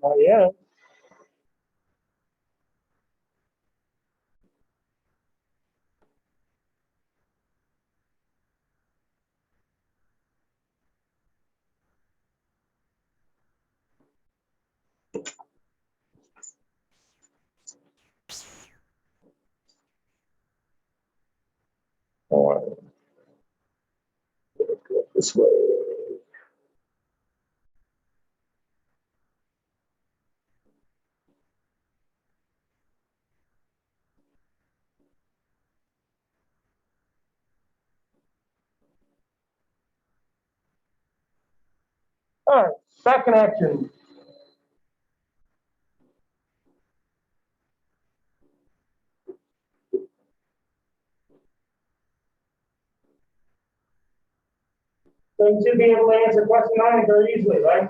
Not yet. All right. Go this way. All right, second action. So you should be able to answer question 9 very easily, right?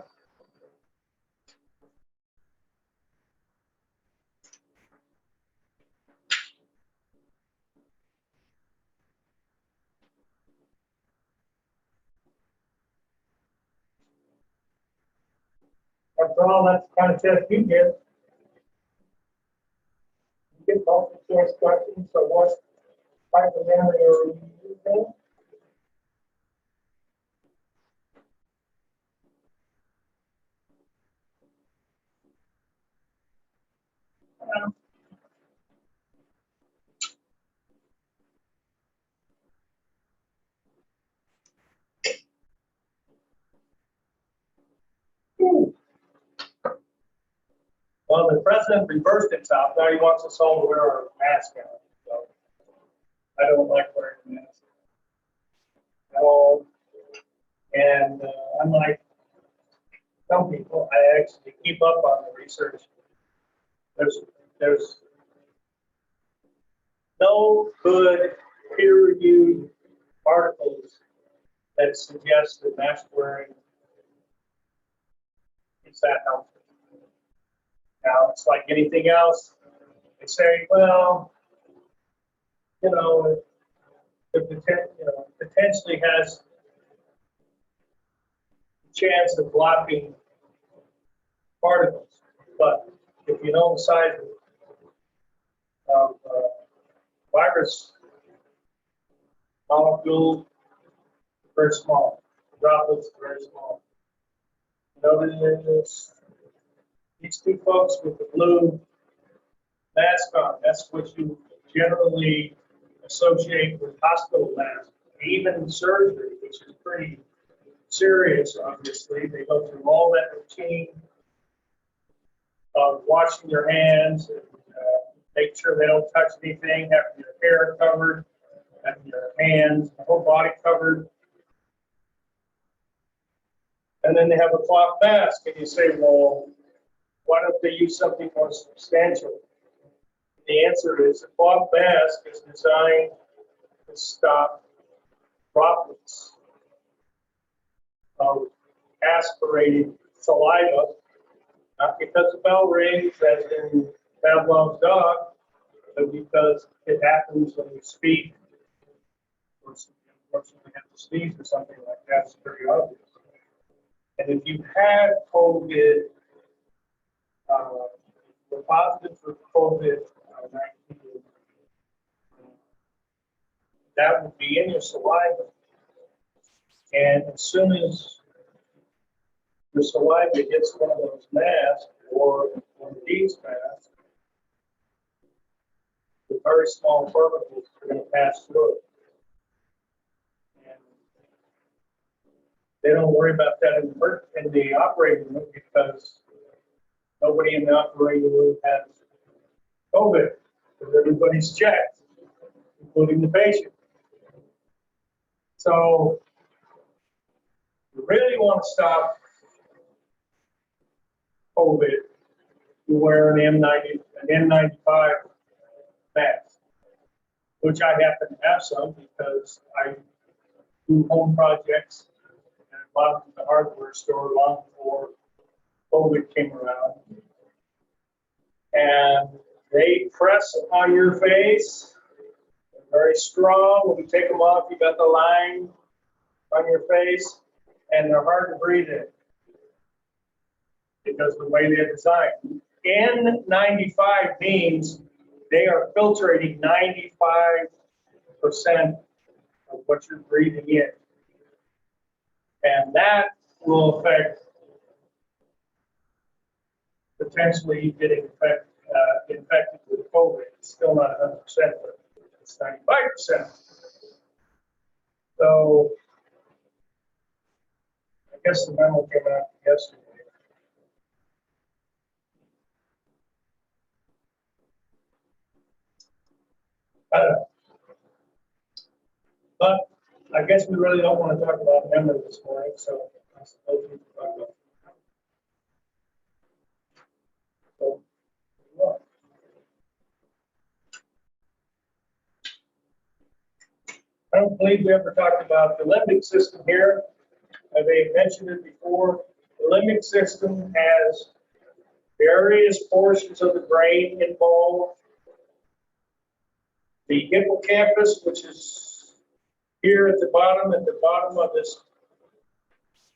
After all, that's the kind of test you get. You get multiple choice questions, so what type of memory are you using? Well, the president reversed himself. Now he wants us all to wear our mask out. So I don't like wearing a mask at all. And unlike some people, I actually keep up on the research. There's no good peer-reviewed articles that suggest that mask wearing is that helpful. Now, it's like anything else. They say, well, it potentially has a chance of blocking particles. But if you know the size of virus molecule, very small. Droplets very small. Notice these two folks with the blue mask on, that's what you generally associate with hospital masks. Even surgery, which is pretty serious, obviously. They go through all that routine of washing their hands and make sure they don't touch anything, having your hair covered, having your hands, the whole body covered. And then they have a cloth mask, and you say, well, why don't they use something more substantial? The answer is a cloth mask is designed to stop droplets of aspirated saliva, not because the bell rings as in Pavlov's dog, but because it happens when you speak or unfortunately have to sneeze or something like that. It's very obvious. And if you had COVID, were positive for COVID-19, that would be in your saliva. And as soon as your saliva hits one of those masks or one of these masks, the very small particles are going to pass through it. And they don't worry about that in the operating room because nobody in the operating room has COVID because everybody's checked, including the patient. So you really want to stop COVID, you wear an N95 mask, which I happen to have some because I do home projects and I bought them at the hardware store long before COVID came around. And they press upon your face. They're very strong. When you take them off, you got the line on your face, and they're hard to breathe in. because the way they're designed. N95 means they are filtrating 95% of what you're breathing in. And that will affect potentially getting infected with COVID. It's still not 100%, but it's 95%. So I guess the memo came out yesterday. I don't know. But I guess we really don't want to talk about memory this morning, so I suppose we can talk about it. So, well. I don't believe we ever talked about the limbic system here. They mentioned it before. The limbic system has various portions of the brain involved. The hippocampus, which is here at the bottom of this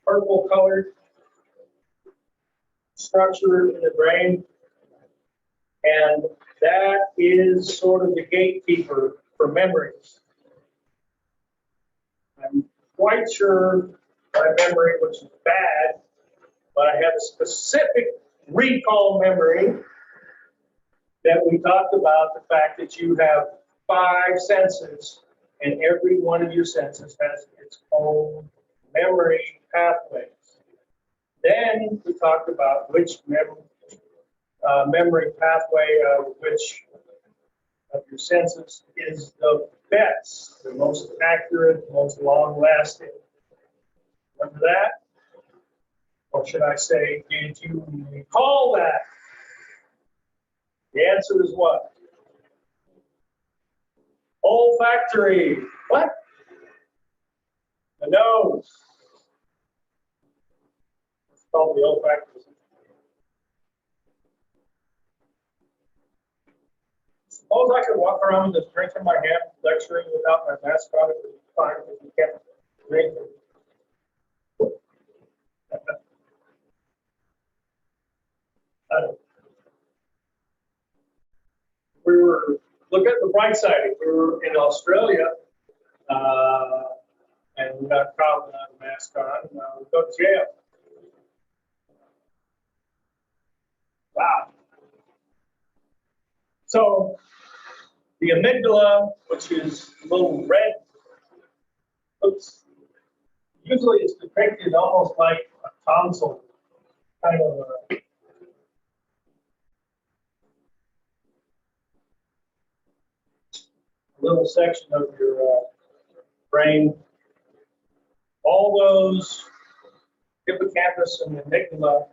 purple colored structure in the brain. And that is sort of the gatekeeper for memories. I'm quite sure my memory was bad, but I have a specific recall memory that we talked about, the fact that you have 5 senses, and every one of your senses has its own memory pathways. Then we talked about which memory pathway of which of your senses is the best, the most accurate, the most long-lasting. Remember that? Or should I say, did you recall that? The answer is what? Olfactory. What? The nose. It's called the olfactory system. Suppose I could walk around with this drink in my hand, lecturing without my mask on. It would be fine if you can't drink it. We were, look at the bright side, if we were in Australia and we got caught without a mask on, we'd go to jail. Wow. So the amygdala, which is a little red, usually it's depicted almost like a tonsil, kind of a little section of your brain. All those hippocampus and amygdala,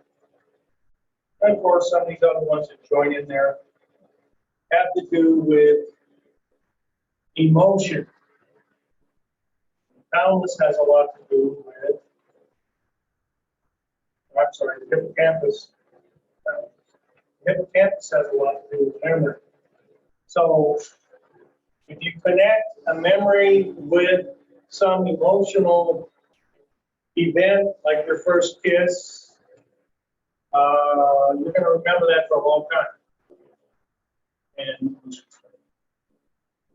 and of course some of these other ones that join in there, have to do with emotion. Thalamus has a lot to do with, I'm sorry, the hippocampus. The hippocampus has a lot to do with memory. So if you connect a memory with some emotional event, like your first kiss, you're going to remember that for a long time. And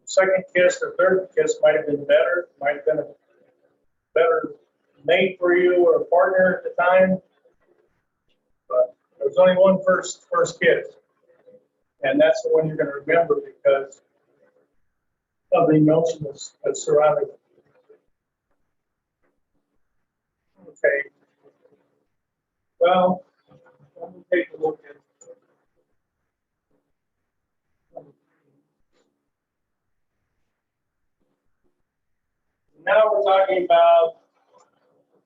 second kiss or third kiss might have been better, might have been a better mate for you or a partner at the time, but there was only one first kiss, and that's the one you're going to remember because of the emotion that's surrounding it. Okay. Well, let me take a look at now we're talking about,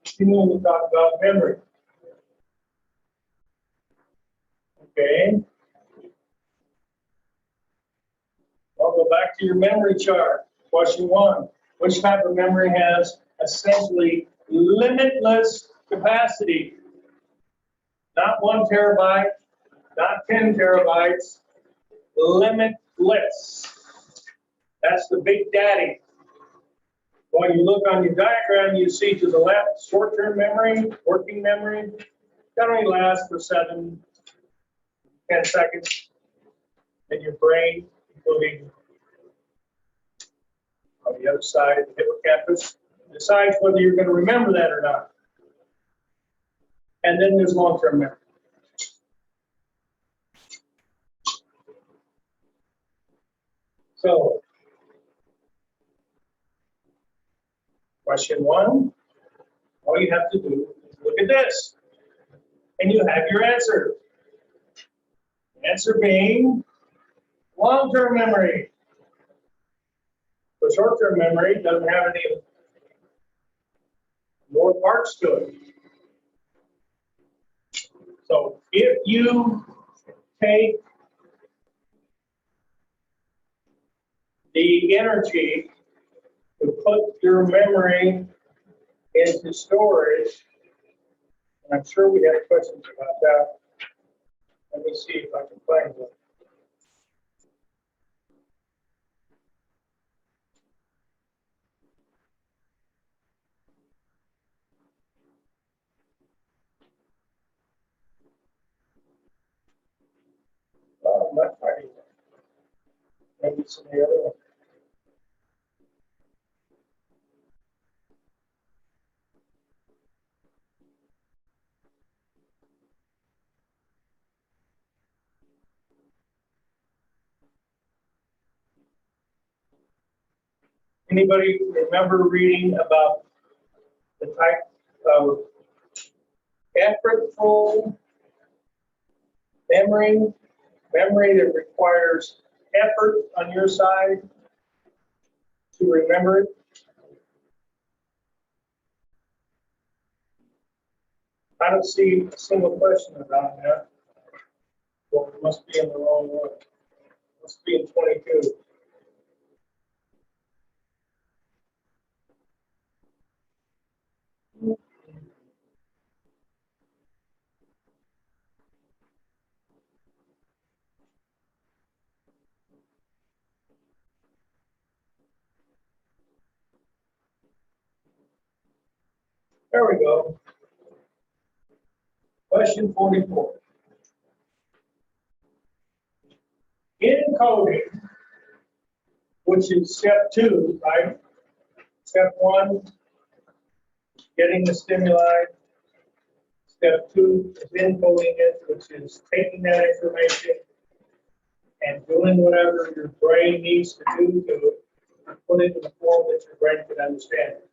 continuing to talk about memory. Okay. I'll go back to your memory chart. Question 1. Which type of memory has essentially limitless capacity? Not 1 terabyte, not 10 terabytes, limitless. That's the big daddy. When you look on your diagram, you see to the left short-term memory, working memory, Generally lasts for 10 seconds. And your brain, including on the other side, the hippocampus, decides whether you're going to remember that or not. And then there's long-term memory. So, question 1, all you have to do is look at this, and you have your answer. Answer being long-term memory. The short-term memory doesn't have any more parts to it. So if you take the energy to put your memory into storage, and I'm sure we have questions about that. Let me see if I can find one. Oh, I'm not finding it. Maybe it's in the other one. Anybody remember reading about the type of effortful memory that requires effort on your side to remember it? I don't see a single question about that. Well, it must be in the wrong one. It must be in 22. There we go. Question 44. In coding, which is step 2, right? Step 1, getting the stimuli. Step 2 is encoding it, which is taking that information and doing whatever your brain needs to do to put it in the form that your brain can understand it.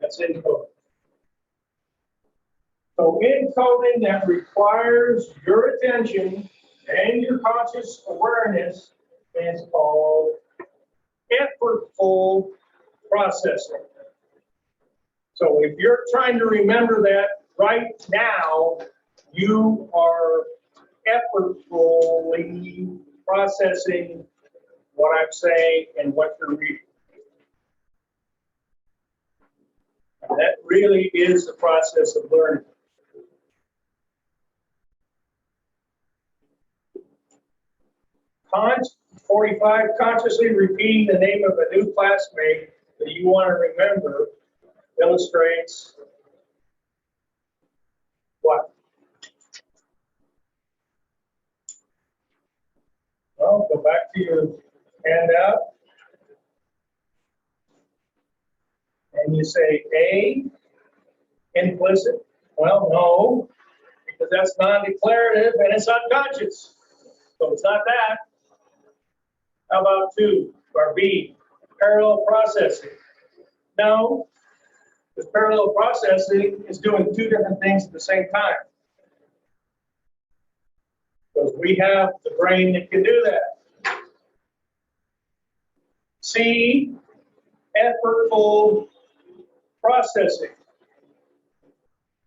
That's encoding. So encoding that requires your attention and your conscious awareness is called effortful processing. So if you're trying to remember that right now, you are effortfully processing what I'm saying and what you're reading. And that really is the process of learning. 45, consciously repeating the name of a new classmate that you want to remember illustrates what? Well, go back to your handout. And you say A, implicit. Well, no, because that's non-declarative and it's unconscious. So it's not that. How about 2, or B, parallel processing? No, because parallel processing is doing 2 different things at the same time. Because we have the brain that can do that. C, effortful processing.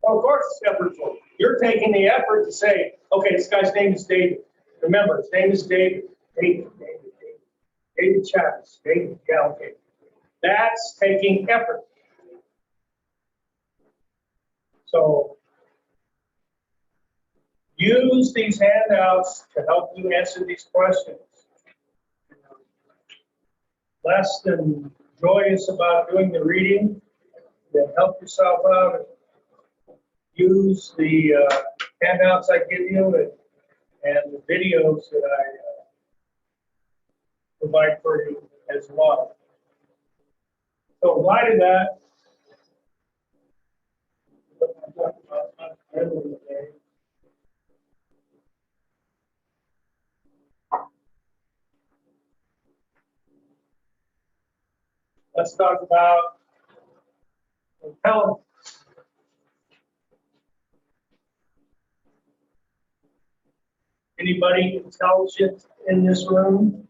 Well, of course it's effortful. You're taking the effort to say, okay, this guy's name is David. Remember, his name is David. David Chavez. David, yeah, okay. That's taking effort. So use these handouts to help you answer these questions. Less than joyous about doing the reading, then help yourself out and use the handouts I give you and the videos that I provide for you as well. So in light of that, let's talk about intelligence. Anybody intelligent in this room?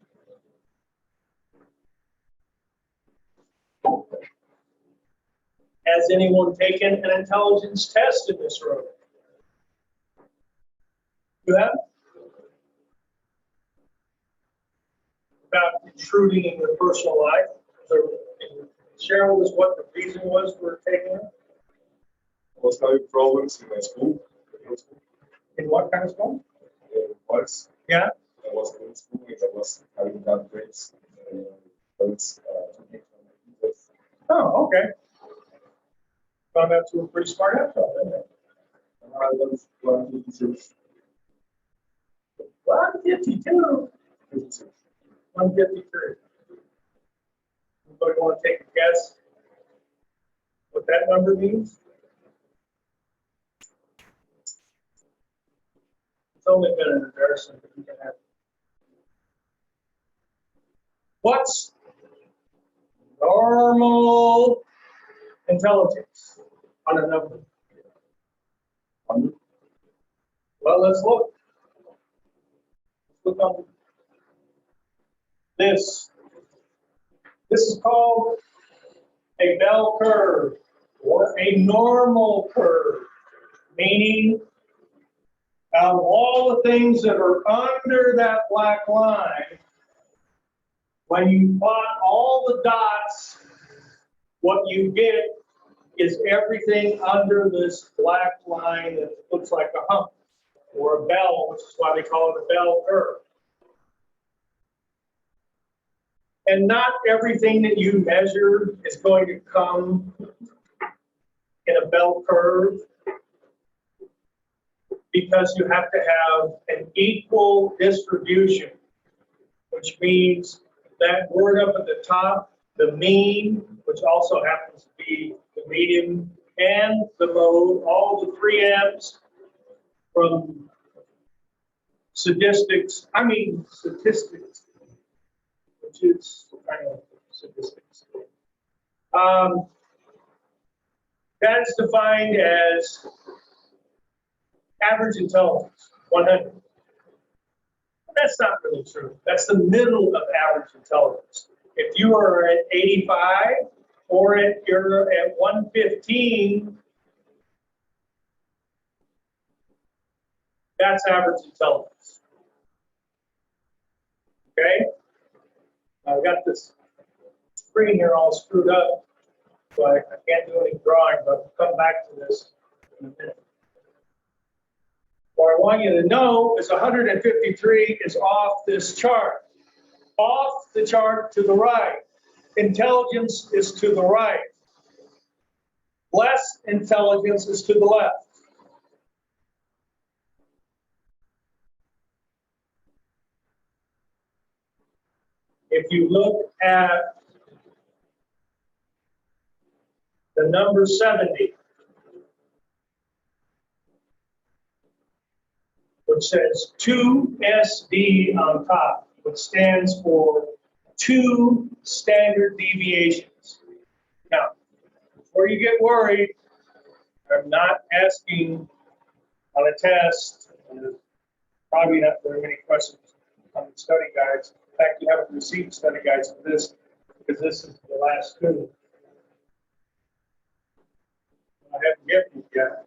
Has anyone taken an intelligence test in this room? You have? About intruding in your personal life. So, share with us what the reason was for taking it. I was having problems in my school. In what kind of school? Once Yeah. I was in school and I was having bad grades. Oh, okay. Found out you were pretty smart after all, didn't it? I was 156. 152. 153. Anybody want to take a guess what that number means? It's only been an embarrassment that you can have. What's normal intelligence on a number? 100. Well, let's look. Let's look on this. This is called a bell curve or a normal curve, meaning out of all the things that are under that black line, when you plot all the dots, what you get is everything under this black line that looks like a hump or a bell, which is why they call it a bell curve. And not everything that you measure is going to come in a bell curve, because you have to have an equal distribution, which means that word up at the top, the mean, which also happens to be the median, and the mode, all the three M's from statistics, which is kind of statistics. That is defined as average intelligence, 100. That's not really true. That's the middle of average intelligence. If you are at 85 or if you're at 115, that's average intelligence. Okay? I've got this screen here all screwed up, so I can't do any drawing, but we'll come back to this in a minute. What I want you to know is 153 is off this chart. Off the chart to the right. Intelligence is to the right. Less intelligence is to the left. If you look at the number 70, which says 2SD on top, which stands for 2 standard deviations. Now, before you get worried, I'm not asking on a test, and there's probably not very many questions on the study guides. In fact, you haven't received study guides for this, because this is the last two. I haven't given you yet.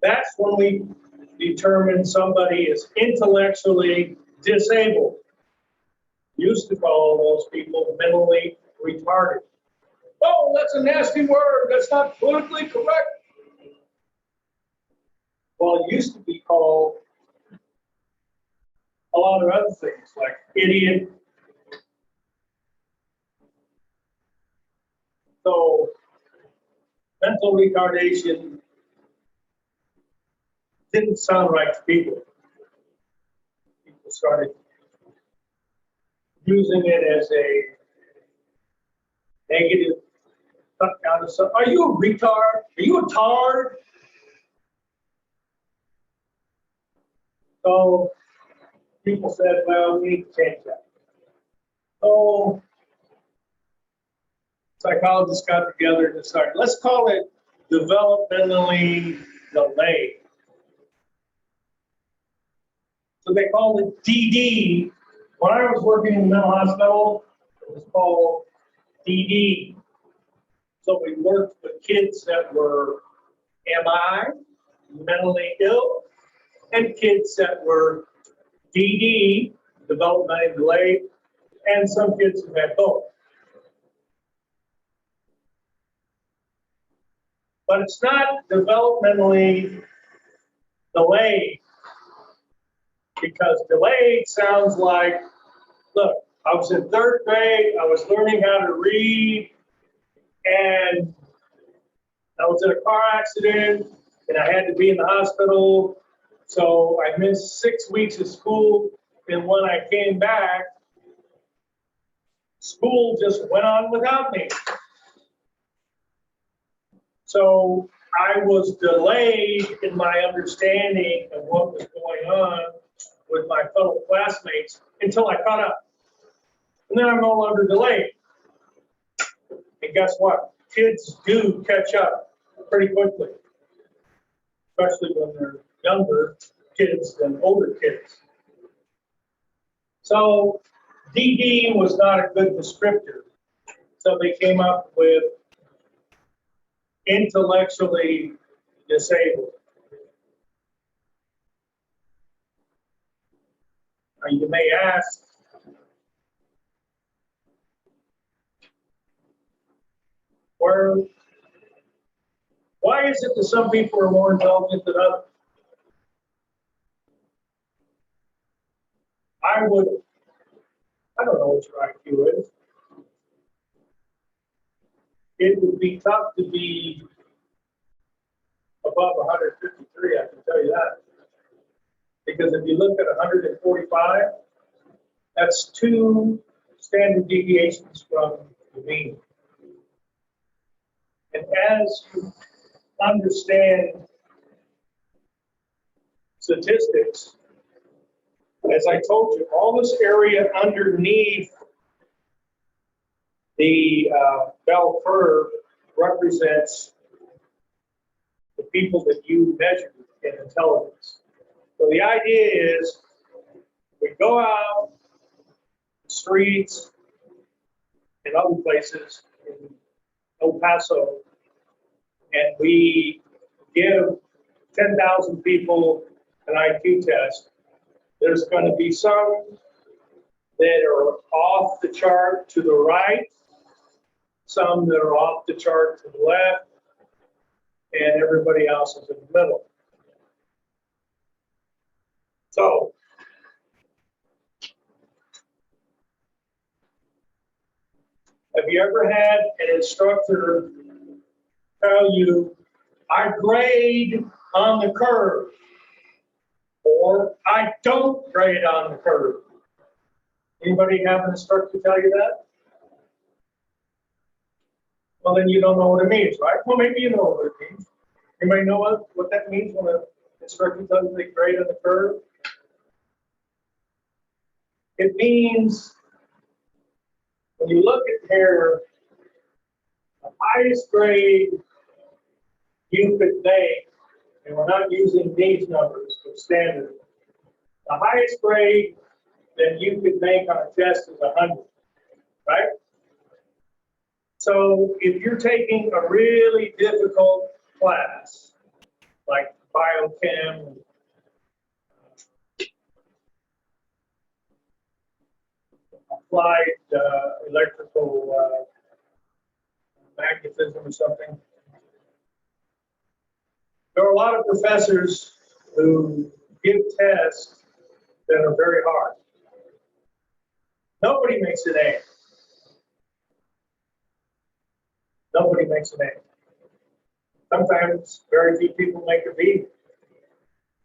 That's when we determine somebody is intellectually disabled. Used to call those people mentally retarded. Oh, that's a nasty word. That's not politically correct. Well, it used to be called a lot of other things, like idiot. So mental retardation didn't sound right to people. People started using it as a negative cut down to some. Are you a retard? Are you a tard? So people said, well, we need to change that. So psychologists got together and decided, let's call it developmentally delayed. So they called it DD. When I was working in the mental hospital, it was called DD. So we worked with kids that were MI, mentally ill, and kids that were DD, developmentally delayed, and some kids who had both. But it's not developmentally delayed, because delayed sounds like, look, I was in third grade, I was learning how to read, and I was in a car accident, and I had to be in the hospital, so I missed 6 weeks of school, and when I came back, school just went on without me. So I was delayed in my understanding of what was going on with my fellow classmates until I caught up. And then I'm no longer delayed. And guess what? Kids do catch up pretty quickly, especially when they're younger kids than older kids. So DD was not a good descriptor. So they came up with intellectually disabled. Now you may ask, why is it that some people are more intelligent than others? I don't know what your IQ is. It would be tough to be above 153, I can tell you that. Because if you look at 145, that's 2 standard deviations from the mean. And as you understand statistics, as I told you, all this area underneath the bell curve represents the people that you measure in intelligence. So the idea is we go out the streets and other places in El Paso, and we give 10,000 people an IQ test. There's going to be some that are off the chart to the right, some that are off the chart to the left, and everybody else is in the middle. So, have you ever had an instructor tell you, I grade on the curve, or I don't grade on the curve? Anybody have an instructor tell you that? Well, then you don't know what it means, right? Well, maybe you know what it means. Anybody know what that means when an instructor tells you they grade on the curve? It means, when you look at here, the highest grade you could make, and we're not using these numbers, but standard, the highest grade that you could make on a test is 100, right? So if you're taking a really difficult class, like biochem, applied electrical magnetism or something, there are a lot of professors who give tests that are very hard. Nobody makes an A. Nobody makes an A. Sometimes very few people make a B.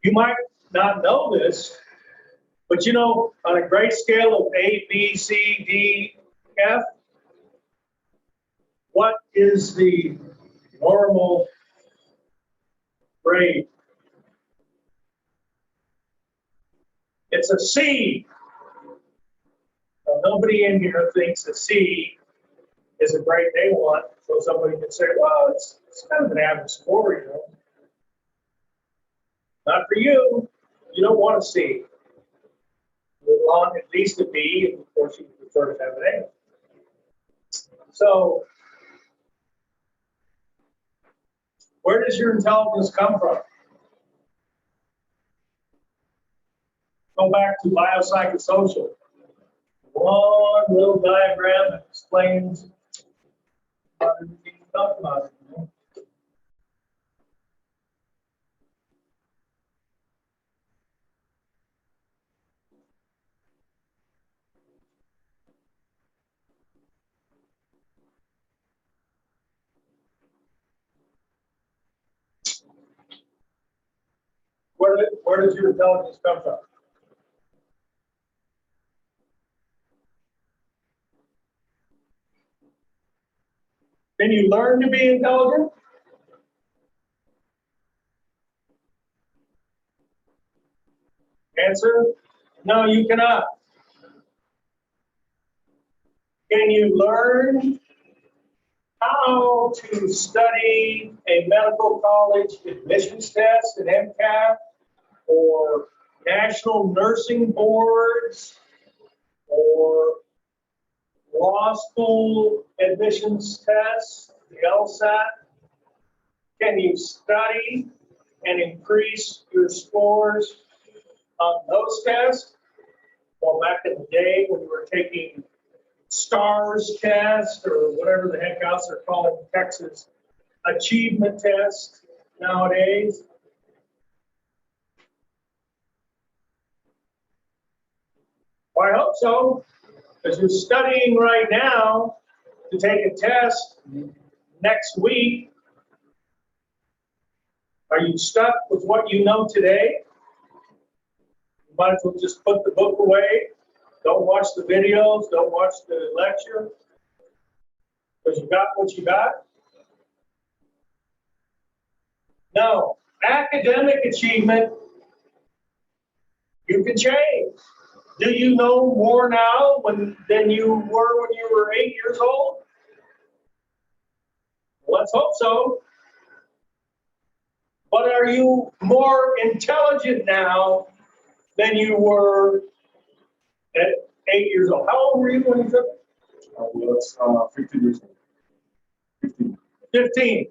You might not know this, but you know, on a grade scale of A, B, C, D, F, what is the normal grade? It's a C. Now, nobody in here thinks a C is a grade they want, so somebody could say, well, it's kind of an average score, you know. Not for you. You don't want a C. You want at least a B, and of course you prefer to have an A. So, where does your intelligence come from? Go back to biopsychosocial. One little diagram that explains about everything we talked about. You know? Where does your intelligence come from? Can you learn to be intelligent? Answer, no, you cannot. Can you learn how to study a medical college admissions test, an MCAT, or national nursing boards, or law school admissions tests, the LSAT? Can you study and increase your scores on those tests? Well, back in the day when we were taking STARS test or whatever the heck else they're calling Texas achievement test nowadays. Well, I hope so, because you're studying right now to take a test next week. Are you stuck with what you know today? You might as well just put the book away. Don't watch the videos. Don't watch the lecture. Because you got what you got. No. Academic achievement, you can change. Do you know more now than you were when you were 8 years old? Let's hope so. But are you more intelligent now than you were at 8 years old? How old were you when you took it? I was 15 years old. 15. 15.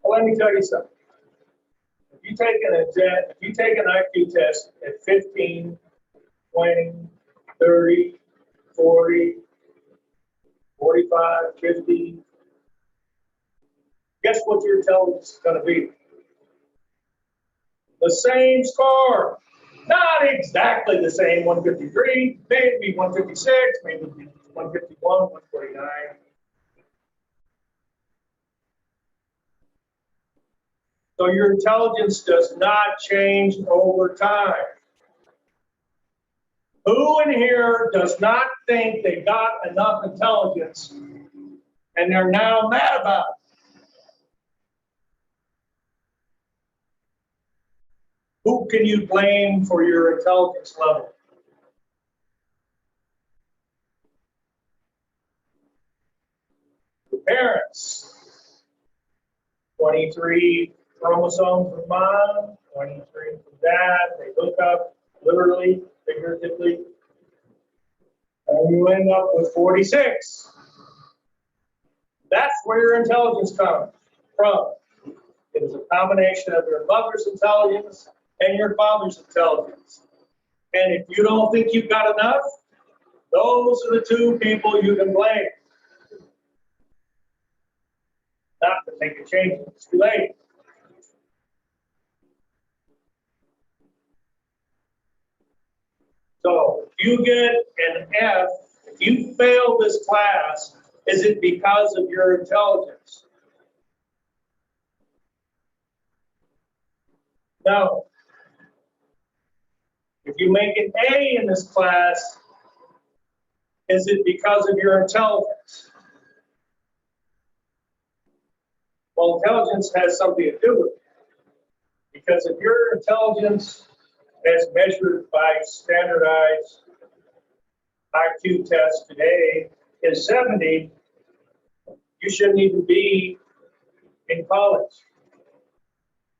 Well, let me tell you something. If you take an IQ test at 15, 20, 30, 40, 45, 50, guess what your intelligence is going to be? The same score. Not exactly the same, 153, maybe 156, maybe 151, 149. So your intelligence does not change over time. Who in here does not think they got enough intelligence and they're now mad about it? Who can you blame for your intelligence level? Your parents. 23 chromosomes from mom, 23 from dad. They hook up literally, figuratively, and you end up with 46. That's where your intelligence comes from. It is a combination of your mother's intelligence and your father's intelligence. And if you don't think you've got enough, those are the two people you can blame. Not to make a change, it's too late. So if you get an F, if you fail this class, is it because of your intelligence? No. If you make an A in this class, is it because of your intelligence? Well, intelligence has something to do with it. Because if your intelligence, as measured by standardized IQ tests today, is 70, you shouldn't even be in college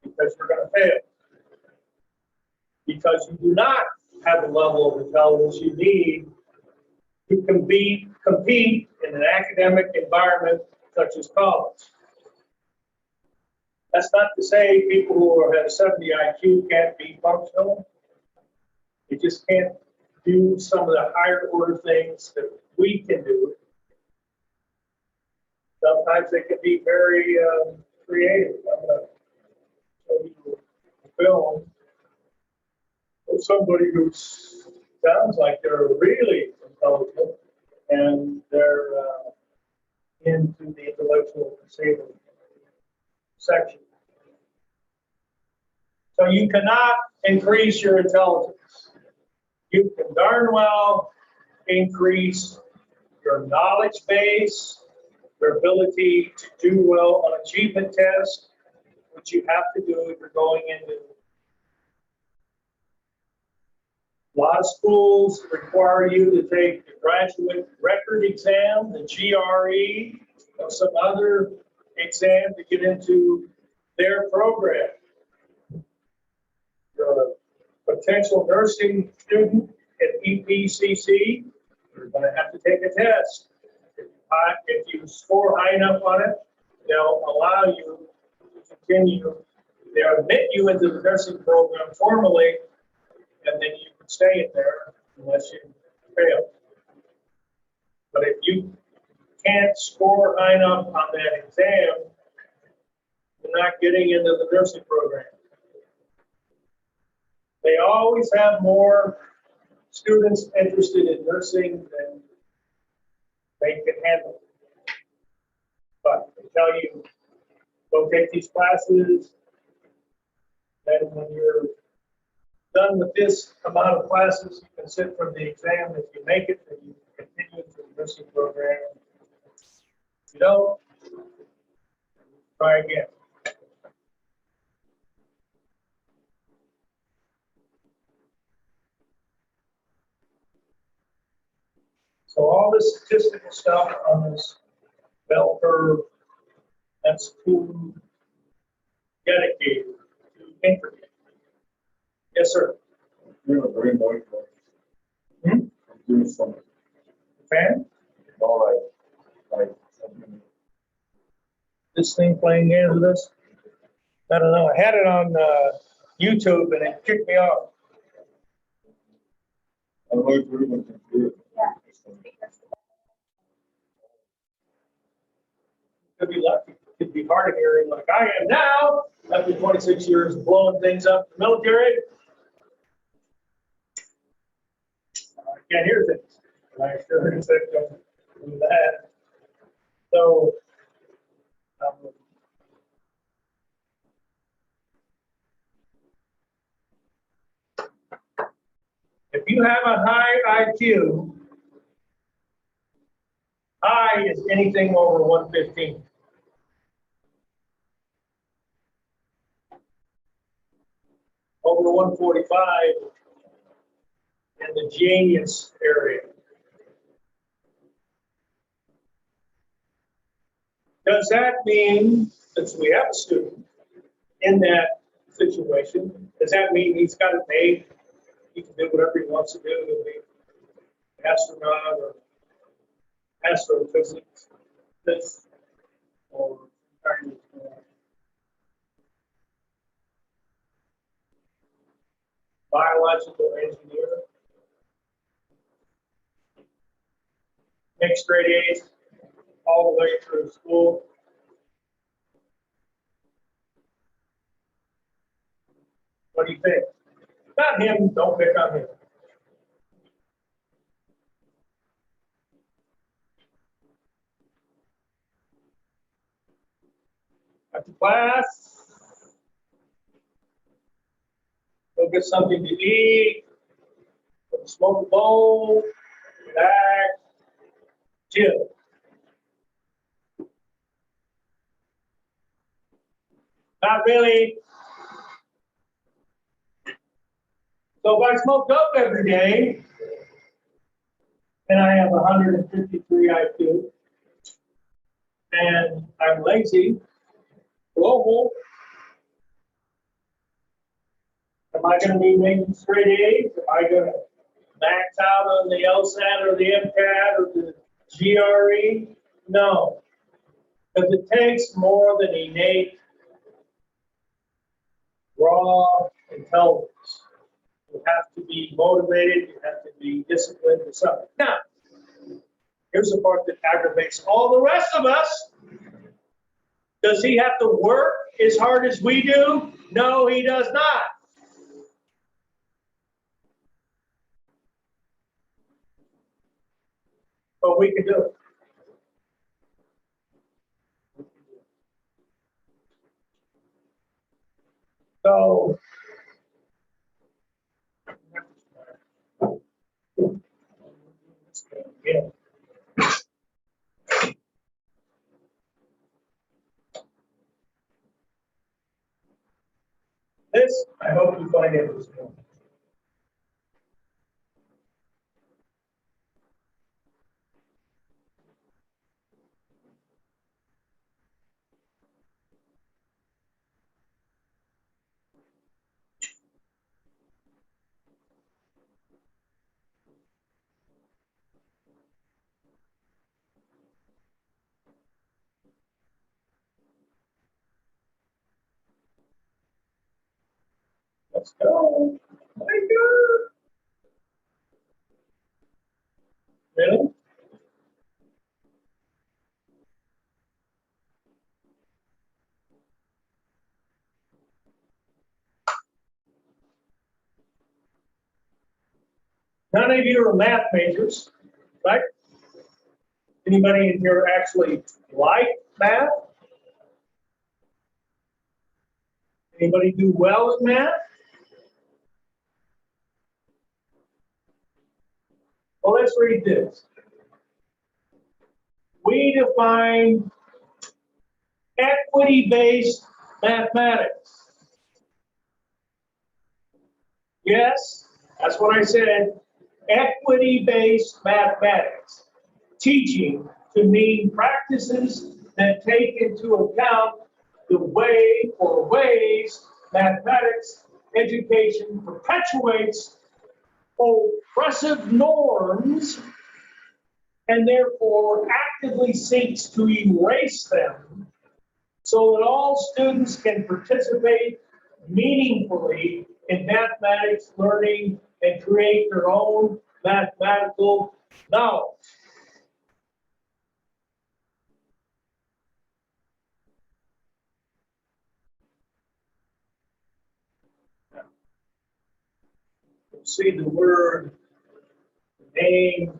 because you're going to fail. Because you do not have the level of intelligence you need to compete in an academic environment such as college. That's not to say people who have 70 IQ can't be functional. They just can't do some of the higher order things that we can do. Sometimes they can be very creative. I'm going to show you a film of somebody who sounds like they're really intelligent and they're into the intellectual disabled section. So you cannot increase your intelligence. You can darn well increase your knowledge base, your ability to do well on achievement tests, which you have to do if you're going into. A lot of schools require you to take the graduate record exam, the GRE, or some other exam to get into their program. You're a potential nursing student at EPCC, you're going to have to take a test. If you score high enough on it, they'll allow you to continue. They'll admit you into the nursing program formally, and then you can stay in there unless you fail. But if you can't score high enough on that exam, you're not getting into the nursing program. They always have more students interested in nursing than they can handle. But they tell you, go take these classes, then when you're done with this amount of classes, you can sit for the exam. If you make it, then you continue to the nursing program. If you don't, try again. So all this statistical stuff on this bell curve, that's too dedicated, too intricate. Yes, sir. You know, very noisy. Hmm? I'm doing something. Fan? All like something. This thing playing into this? I don't know. I had it on YouTube and it kicked me off. I don't know if everyone can do it. Could be lucky. Could be hard of hearing like I am now after 26 years of blowing things up in the military. I can't hear things. And I sure as heck don't do that. So, if you have a high IQ, high is anything over 115. Over 145 in the genius area. Does that mean, since we have a student in that situation, does that mean he's got it made? He can do whatever he wants to do to be an astronaut or astrophysics, this, or biological engineer, make straight A's all the way through school. What do you think? Not him, don't pick on him. After class, go get something to eat, smoke a bowl, relax, chill. Not really. So if I smoked up every day, and I have 153 IQ, and I'm lazy, global, am I going to be making straight A's? Am I going to max out on the LSAT or the MCAT or the GRE? No, because it takes more than innate raw intelligence. You have to be motivated, you have to be disciplined or something. Now, here's the part that aggravates all the rest of us. Does he have to work as hard as we do? No, he does not. But we can do it. So, yeah. This, I hope you find interesting. Let's go. My God. Really? None of you are math majors, right? Anybody in here actually like math? Anybody do well at math? Well, let's read this. We define equity-based mathematics. Yes, that's what I said. Equity-based mathematics. Teaching to mean practices that take into account the way or ways mathematics education perpetuates oppressive norms and therefore actively seeks to erase them so that all students can participate meaningfully in mathematics learning and create their own mathematical knowledge. You'll see the word, the name,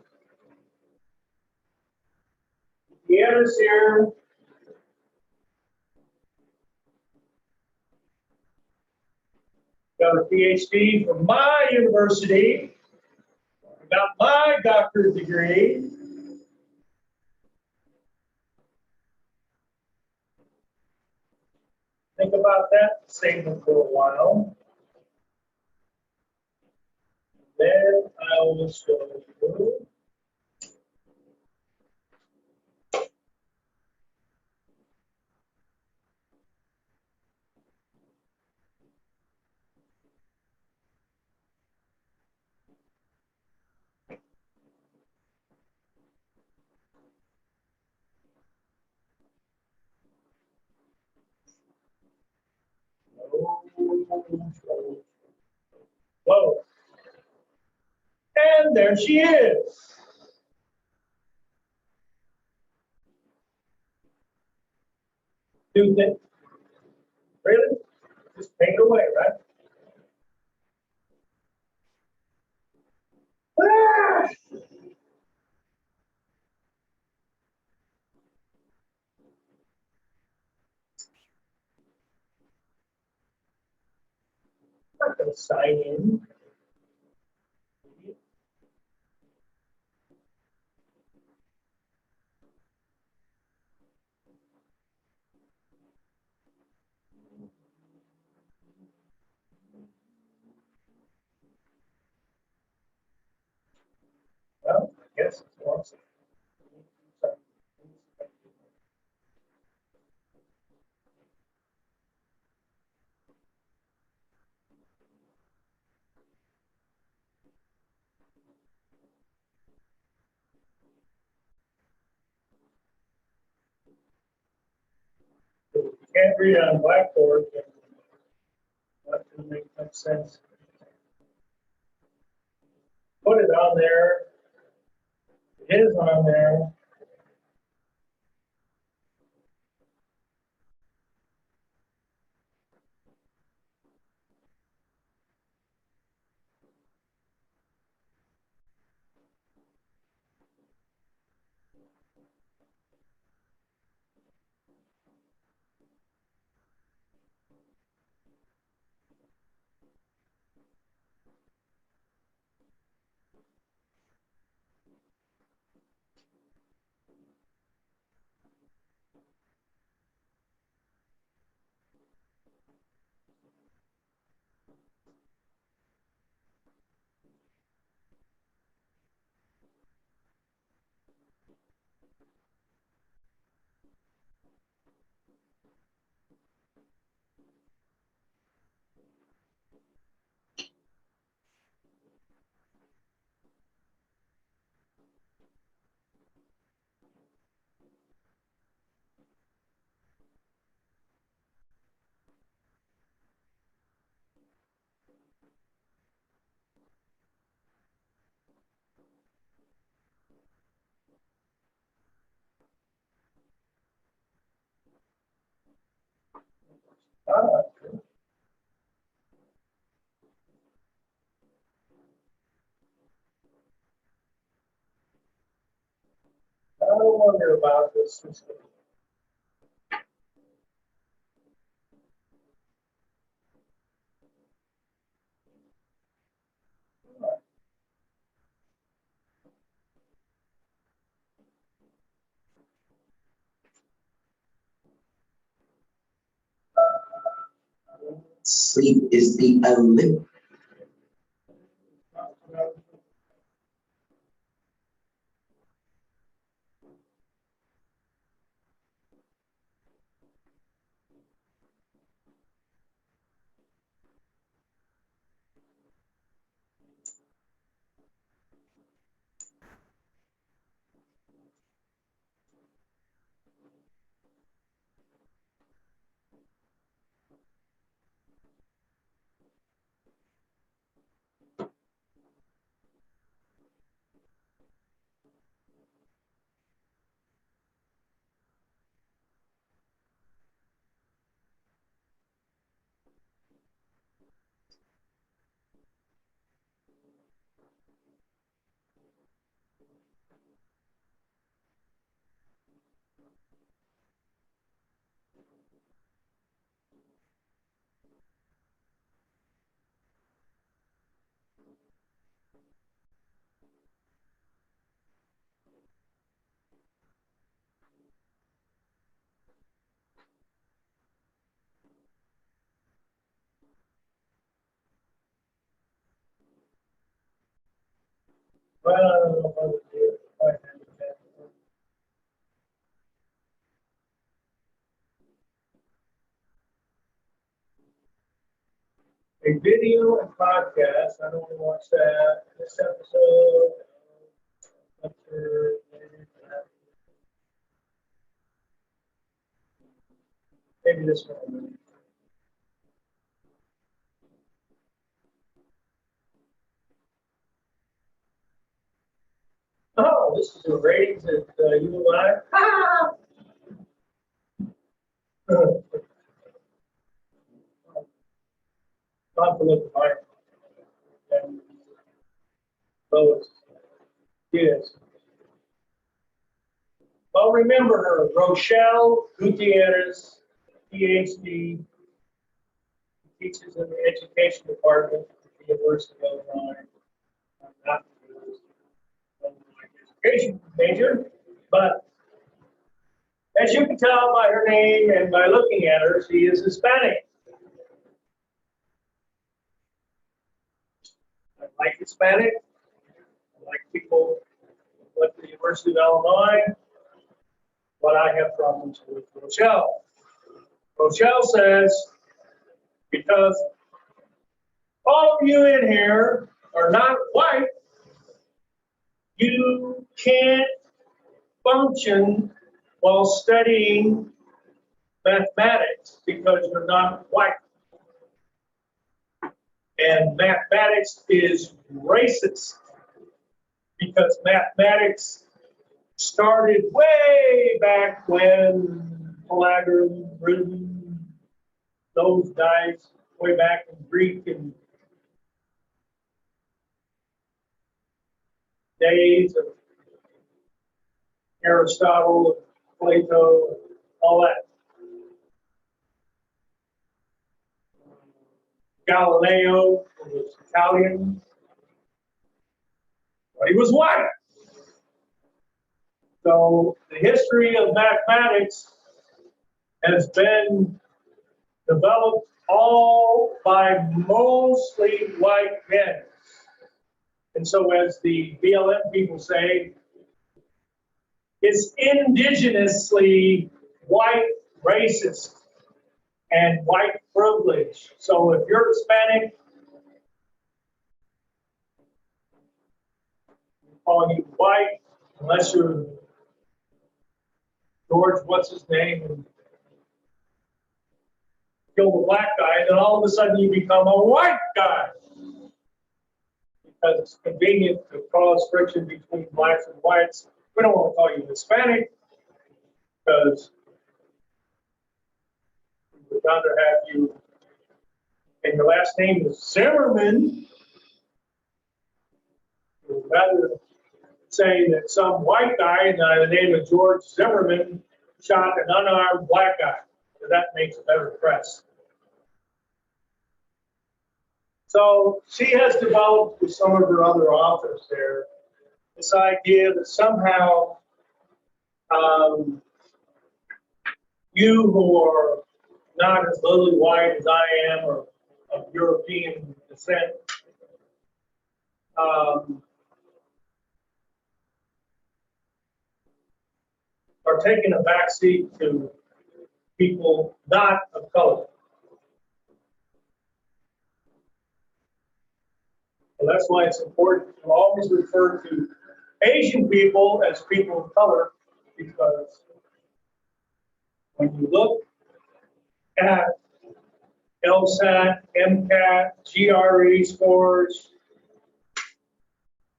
the letters here. Got a PhD from my university. Got my doctorate degree. Think about that statement for a while. Then I will show you. Whoa. And there she is. Do that. Really? Just paint away, right? Ah! going to sign in. Well, I guess it's once. If you can't read on Blackboard, then that doesn't make much sense. Put it on there. It is on there. Ah, I wonder about this system. Sleep is the Olympic. Well, I don't know if I would do it. I might have to do that. A video and podcast. I don't want to watch that. This episode. Maybe this one. Oh, this is the ratings that you like. Not to look at mine. Lois. Yes. Well, remember her, Rochelle Gutierrez, PhD, teaches in the education department at the University of Illinois. I'm not the University of Illinois education major, but as you can tell by her name and by looking at her, she is Hispanic. I like Hispanic. I like people who went to the University of Illinois, but I have problems with Rochelle. Rochelle says, because all of you in here are not white, you can't function while studying mathematics because you're not white. And mathematics is racist because mathematics started way back when Pythagoras, those guys way back in Greek and days of Aristotle, Plato, all that. Galileo was Italian, but he was white. So the history of mathematics has been developed all by mostly white men. And so as the BLM people say, it's indigenously white racist and white privilege. So if you're Hispanic, we're calling you white, unless you're George, what's his name, and kill the black guy, then all of a sudden you become a white guy. Because it's convenient to cause friction between blacks and whites. We don't want to call you Hispanic because we would rather have you, and your last name is Zimmerman. We would rather say that some white guy by the name of George Zimmerman shot an unarmed black guy. So that makes better press. So she has developed with some of her other authors there this idea that somehow you who are not as lily white as I am or of European descent are taking a backseat to people not of color. And that's why it's important to always refer to Asian people as people of color, because when you look at LSAT, MCAT, GRE scores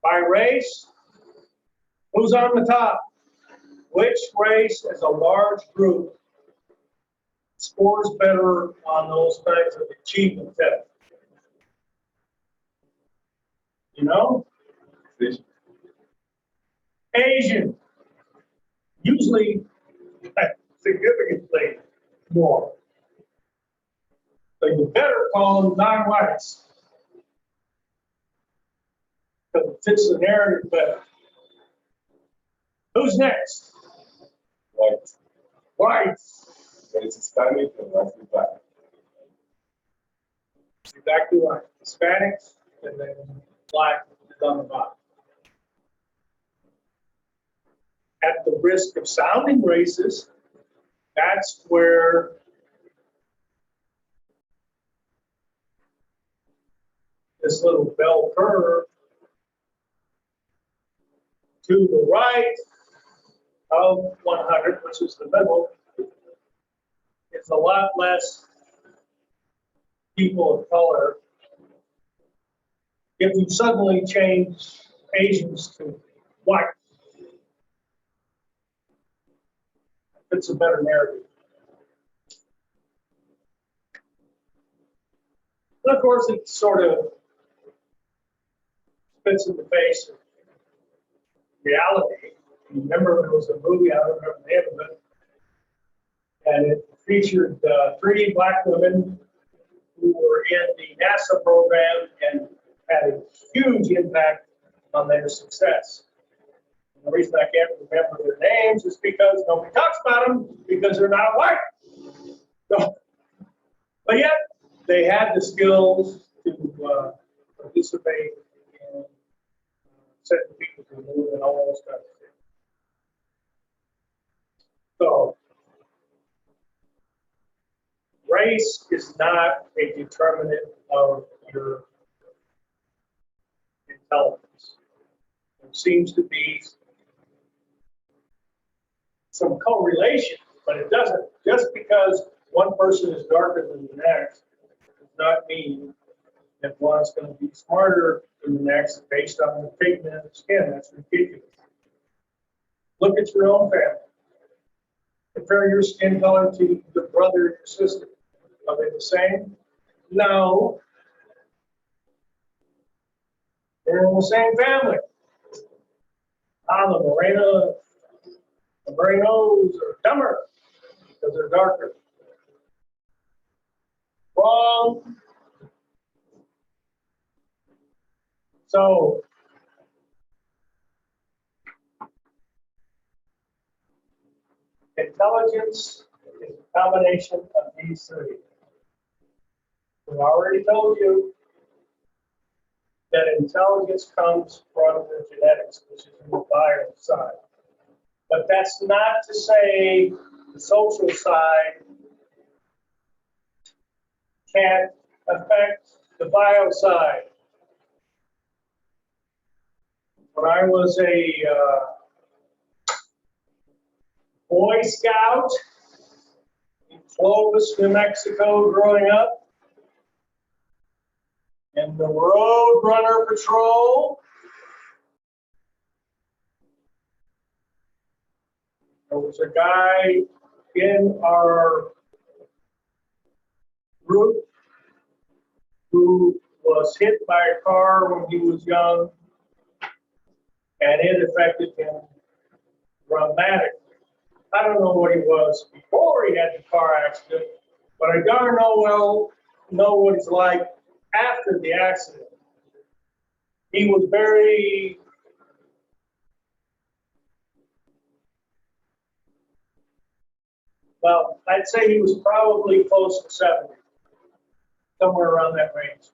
by race, who's on the top? Which race as a large group scores better on those kinds of achievement tests? You know? Asian. Usually significantly more. So you better call them non-whites. Because it fits the narrative better. Who's next? White. Whites. But it's Hispanic and mostly black. Exactly right. Hispanics and then black is on the bottom. At the risk of sounding racist, that's where this little bell curve to the right of 100, which is the middle, is a lot less people of color. If you suddenly change Asians to white, it's a better narrative. And of course, it sort of spits in the face of reality. Remember, there was a movie, I don't remember the name of it, and it featured 3 black women who were in the NASA program and had a huge impact on their success. And the reason I can't remember their names is because nobody talks about them because they're not white. So, but yet, they had the skills to participate in setting people to move and all those kinds of things. So, race is not a determinant of your intelligence. There seems to be some correlation, but it doesn't. Just because one person is darker than the next does not mean that one's going to be smarter than the next based on the pigment of the skin. That's ridiculous. Look at your own family. Compare your skin color to your brother and your sister. Are they the same? No. They're in the same family. The Morenos are dumber because they're darker. Wrong. So, intelligence is a combination of these three. We already told you that intelligence comes from the genetics, which is in the bio side. But that's not to say the social side can't affect the bio side. When I was a Boy Scout in Clovis, New Mexico, growing up, in the Road Runner Patrol, there was a guy in our group who was hit by a car when he was young, and it affected him dramatically. I don't know what he was before he had the car accident, but I darn well know what he's like after the accident. He was very well, I'd say he was probably close to 70, somewhere around that range.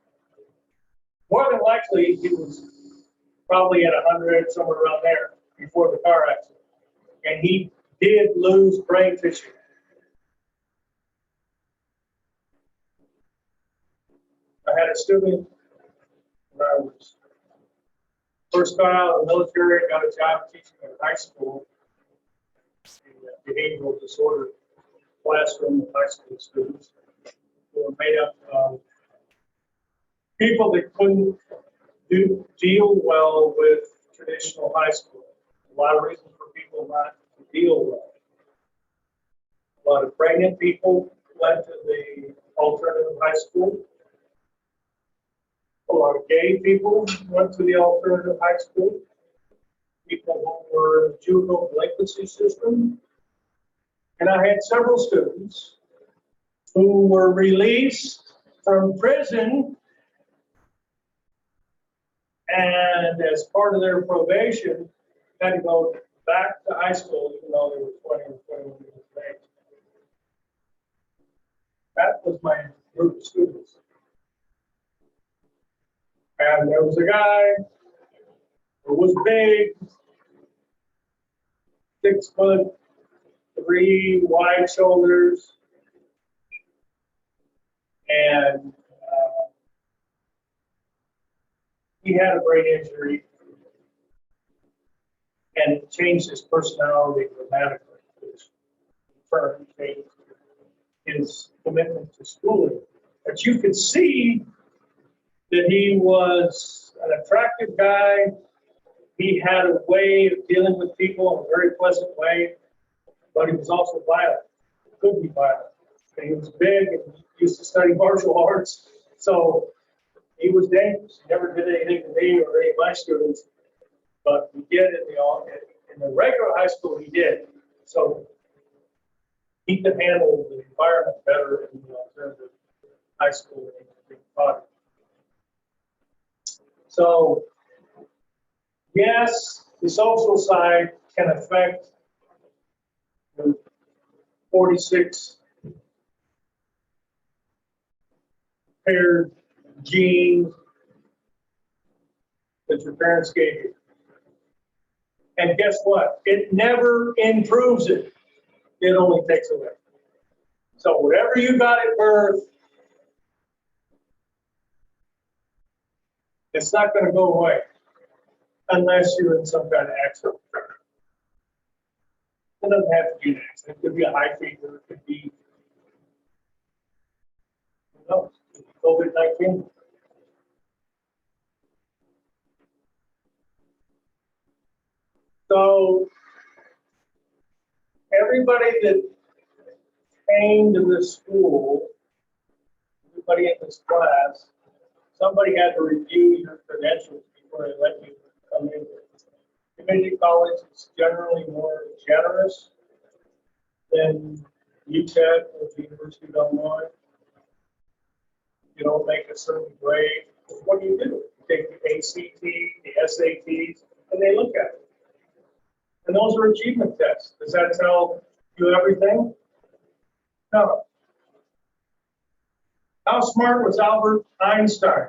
More than likely, he was probably at 100, somewhere around there, before the car accident. And he did lose brain tissue. I had a student when I was first got out of the military, got a job teaching in high school, in behavioral disorder classroom with high school students who were made up of people that couldn't deal well with traditional high school. A lot of reasons for people not to deal well. A lot of pregnant people went to the alternative high school. A lot of gay people went to the alternative high school. People who were in the juvenile delinquency system. And I had several students who were released from prison, and as part of their probation, had to go back to high school even though they were 20 or 21 years of age. That was my group of students. And there was a guy who was big, 6'3", wide shoulders, and he had a brain injury, and it changed his personality dramatically. It changed his commitment to schooling. But you could see that he was an attractive guy. He had a way of dealing with people in a very pleasant way, but he was also violent. He could be violent. And he was big and he used to study martial arts, so he was dangerous. He never did anything to me or any of my students, but he did in the regular high school, he did. So he could handle the environment better in the alternative high school when he was being taught. So, yes, the social side can affect the 46 paired genes that your parents gave you. And guess what? It never improves it. It only takes away. So whatever you got at birth, it's not going to go away unless you're in some kind of accident. It doesn't have to be an accident. It could be a high fever. It could be, COVID-19. So everybody that came to this school, everybody in this class, somebody had to review your credentials before they let you come in. Community college is generally more generous than UTEP or the University of Illinois. You don't make a certain grade. What do? You take the ACT, the SATs, and they look at it. And those are achievement tests. Does that tell you everything? No. How smart was Albert Einstein?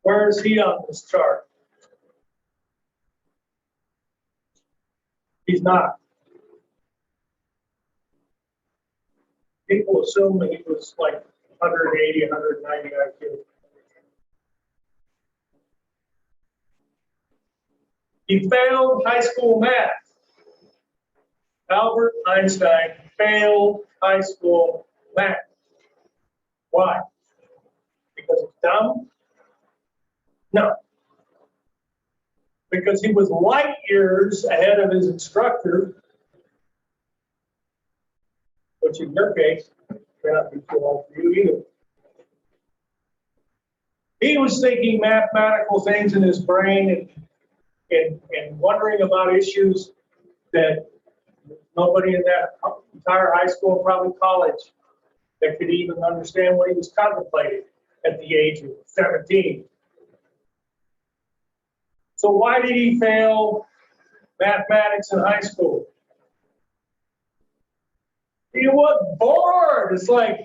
Where is he on this chart? He's not. People assume that he was like 180, 190 IQ. He failed high school math. Albert Einstein failed high school math. Why? Because he's dumb? No. Because he was light years ahead of his instructor, which in your case, may not be too old for you either. He was thinking mathematical things in his brain and wondering about issues that nobody in that entire high school, probably college, that could even understand what he was contemplating at the age of 17. So why did he fail mathematics in high school? He was bored. It's like,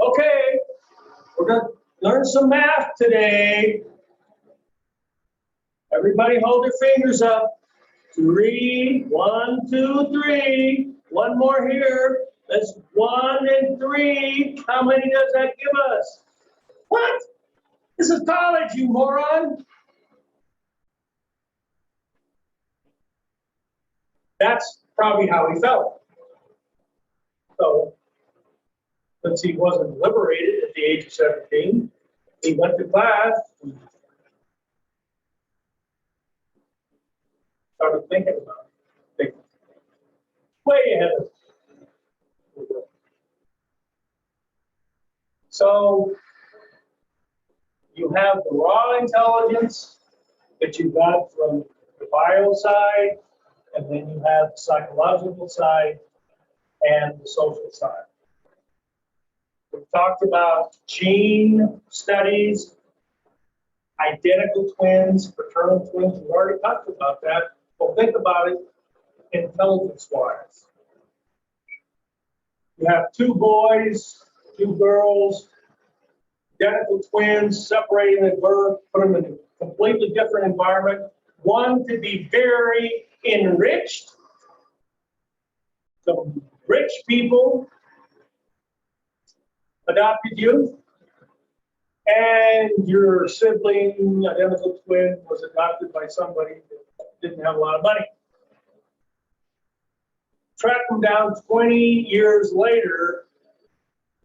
okay, we're going to learn some math today. Everybody hold their fingers up. 3, 1, 2, 3. One more here. That's 1 and 3. How many does that give us? What? This is college, you moron. That's probably how he felt. So, since he wasn't liberated at the age of 17, he went to class and started thinking about it. Way ahead of us. So, you have the raw intelligence that you got from the bio side, and then you have the psychological side and the social side. We've talked about gene studies, identical twins, fraternal twins. We've already talked about that. Well, think about it intelligence-wise. You have 2 boys, 2 girls, identical twins, separated at birth, put them in a completely different environment. One to be very enriched. Some rich people adopted you, and your sibling, identical twin, was adopted by somebody that didn't have a lot of money. Track them down 20 years later,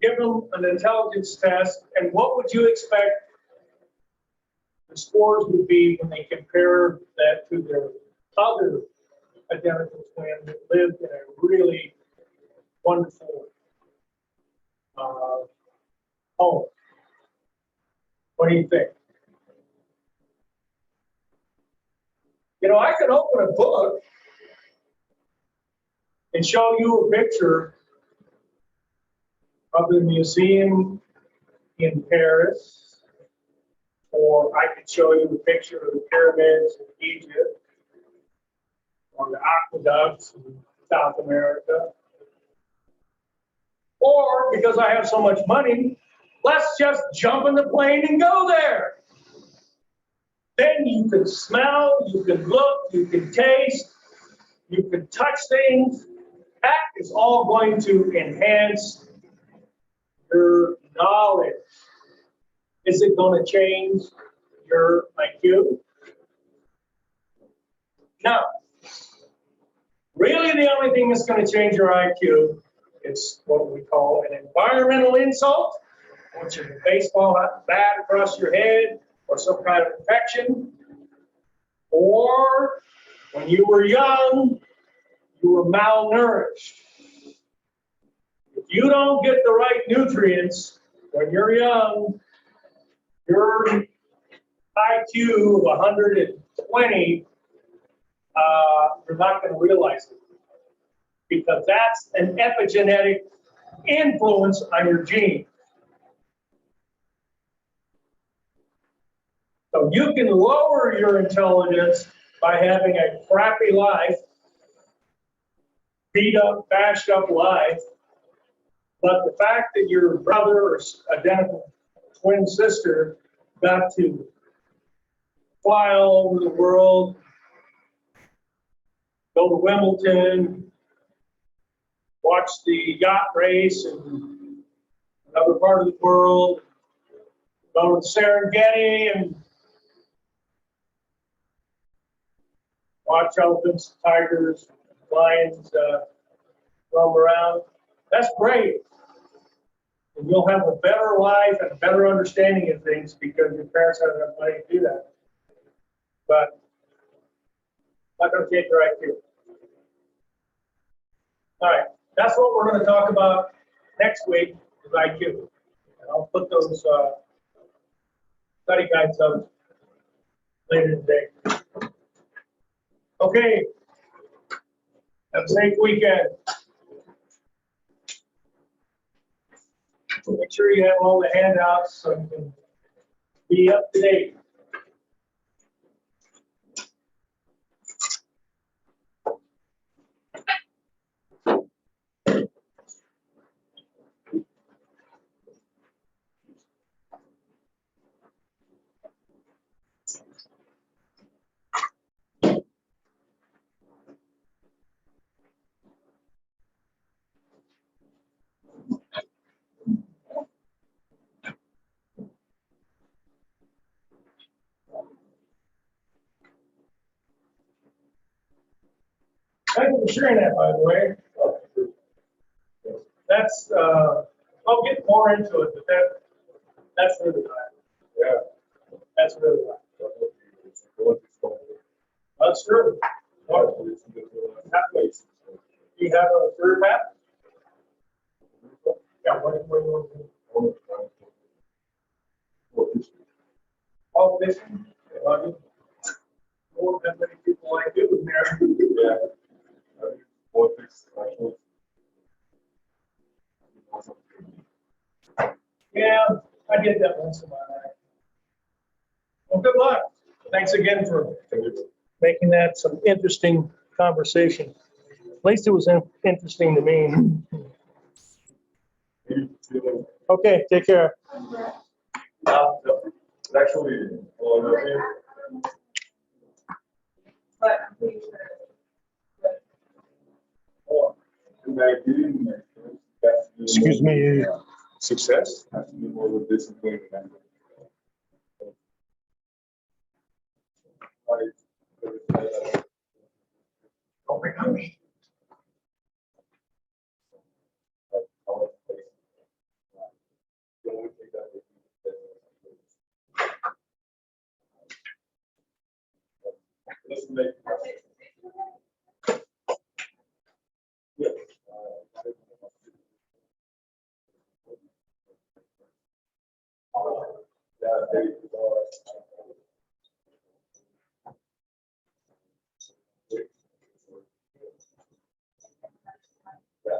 give them an intelligence test, and what would you expect the scores would be when they compare that to their other identical twin that lived in a really wonderful home? What do you think? I could open a book and show you a picture of the museum in Paris, or I could show you a picture of the pyramids in Egypt, or the aqueducts in South America. Or because I have so much money, let's just jump in the plane and go there. Then you can smell, you can look, you can taste, you can touch things. That is all going to enhance your knowledge. Is it going to change your IQ? No. Really, the only thing that's going to change your IQ is what we call an environmental insult, which is a baseball bat across your head, or some kind of infection, or when you were young, you were malnourished. If you don't get the right nutrients when you're young, your IQ of 120, you're not going to realize it, because that's an epigenetic influence on your gene. So you can lower your intelligence by having a crappy life, beat up, bashed up life, but the fact that your brother or identical twin sister got to fly all over the world, go to Wimbledon, watch the yacht race in another part of the world, go to Serengeti and watch elephants, tigers, lions roam around. That's great. And you'll have a better life and a better understanding of things because your parents have enough money to do that. But not going to change your IQ. All right, that's what we're going to talk about next week is IQ. And I'll put those study guides up later today. Okay, have a safe weekend. Make sure you have all the handouts so you can be up to date. Thank you for sharing that, by the way. That's, I'll get more into it, but that's really nice. Yeah, that's really nice. That's true. Pathways. Do you have a third map? Yeah, what do you want to do? Oh, fishing? More than many people like you in there. Yeah. Yeah, I get that once in a while. Well, good luck. Thanks again for making that some interesting conversation. At least it was interesting to me. Okay, take care. Actually, But I'm pretty sure. excuse me. Success has to be more with discipline and Don't pick on me. Let's make. Yeah.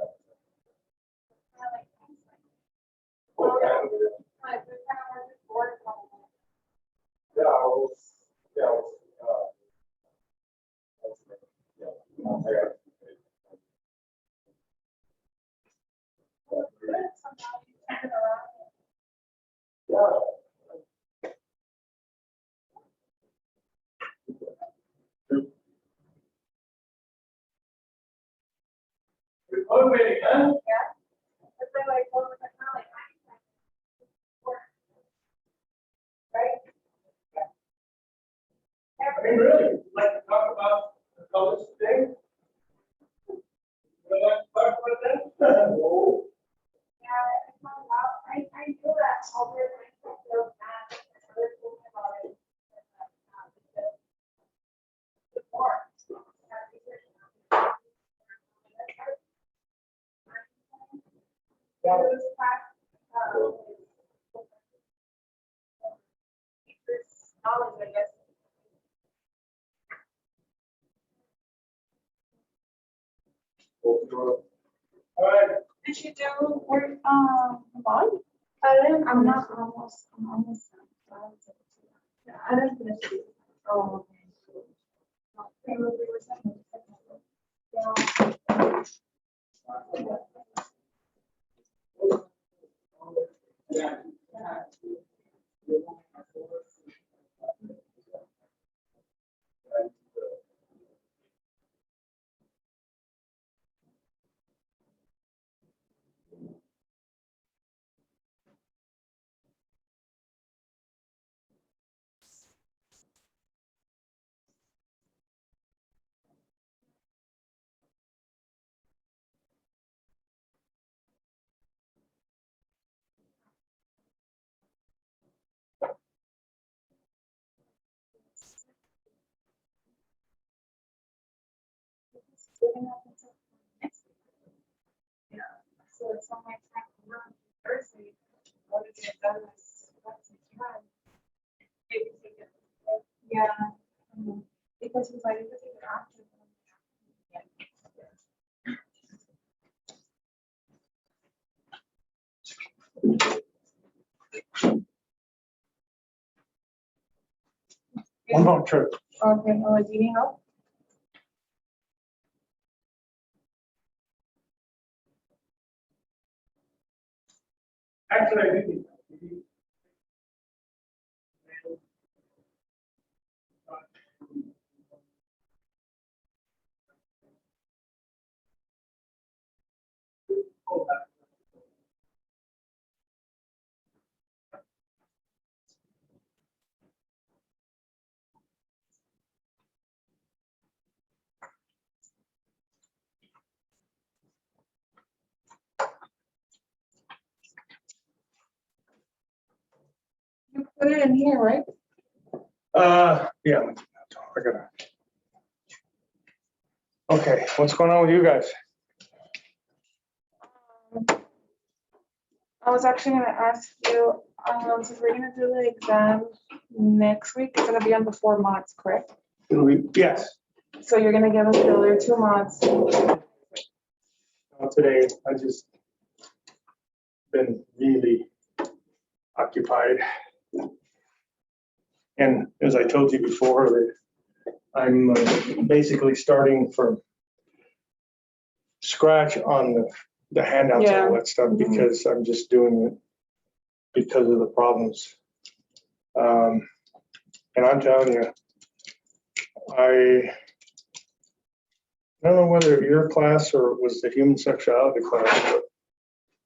Motivating, huh? Yeah. But they're like, well, it's not like right? I mean, really, would you like to talk about the colors today? Would you like to talk about that? No. Yeah, I found out, I knew that all the time, I feel bad, I was thinking about it. Before. Yeah, it was past, teachers' knowledge, I guess. All right. Did you do work abroad? I'm almost done. Yeah, I didn't finish it. Oh, Okay, well, we were saying, yeah. next week. Yeah, so it's on my time to run Thursday. What is it done as fast as you can? Yeah, because he's like, you can take it after. One more trip. Okay, oh, do you need help? Actually, I think. You put it in here, right? Yeah, I gotta. Okay, what's going on with you guys? I was actually gonna ask you, since we're gonna do the exam next week, it's gonna be on the 4 mods, correct? Yes, So you're gonna give us the other 2 mods. today I just been really occupied. And as I told you before, that I'm basically starting from scratch on the handouts and all that stuff Mhm. because I'm just doing it because of the problems. And I'm telling you, I don't know whether your class or it was the human sexuality class, but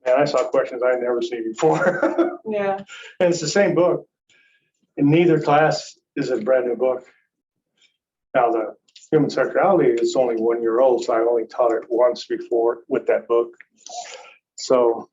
man, I saw questions I'd never seen before. Yeah, And it's the same book. And neither class is a brand new book. Now, the human sexuality is only 1 year old, so I only taught it once before with that book. So